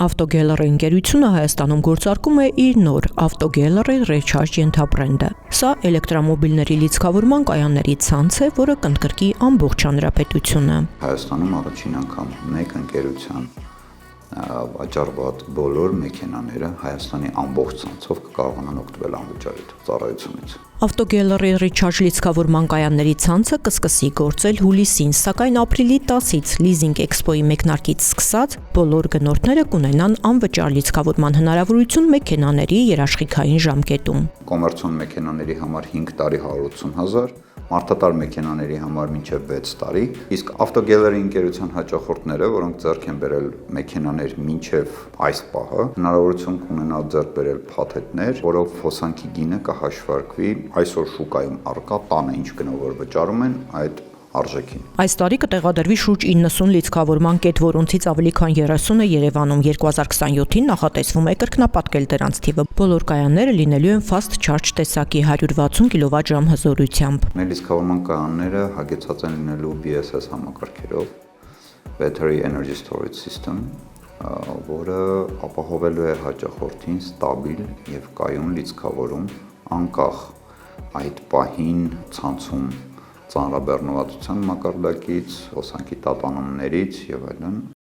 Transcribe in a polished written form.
Ավտոգելերի ընկերությունը Հայաստանում գործարկում է իր նոր Ավտոգելերի Recharge ենթաբրենդը։ Սա էլեկտրամոբիլների լիցքավորման կայանների ցանց է, որը կընդգրկի ամբողջ հանրապետությունը։ Հայաստանում առաջին անգամ մեկ ընկերության վաճառված բոլոր մեքենաները Հայաստանի ամբողջ ցանցով կկարողանան օգտվել անվճարի ծառայությունից։ Ավտոգելերի Recharge լիցքավորման կայանների ցանցը կսկսի գործել հուլիսին, սակայն ապրիլի 10-ից Leasing Expo-ի մեկնարկից սկսած բոլոր գնորդները կունենան անվճար լիցքավորման հնարավորություն մեքենաների երաշխիքային ժամկետում։ Կոմերցիոն մեքենաների համար 5 տարի 180,000, մարդատար մեքենաների համար մինչև 6 տարի, իսկ ավտոգելերի ընկերության հաճախորդները, որոնք ձեռք են բերել մեքենաներ մինչև այս պահը, հնարավորություն կունենալ ձեռք բերել փաթեթներ, որով հոսանքի գինը կհաշվարկվի այսօր շուկայում առկա տանը ինչ գնով որ վճարում են այդ արժեքին։ Այս տարի կտեղադրվի շուրջ 90 լիցքավորման կետ, որոնցից ավելի քան 30-ը Երևանում, 2027-ին նախատեսվում է կրկնապատկել դրանց թիվը։ Բոլոր կայանները լինելու են Fast Charge տեսակի 160 կՎտ հզորությամբ։ Մեր լիցքավորման կայանները հագեցած են լինելու BSS համակարգերով, Battery Energy Storage System, որը ապահովելու է հաճախորդին ստաբիլ եւ կայուն լիցքավորում անկախ այդ պահին ցանցում ծանրաբեռնվածության մակարդակից, հոսանքի տատանումներից եւ այլն։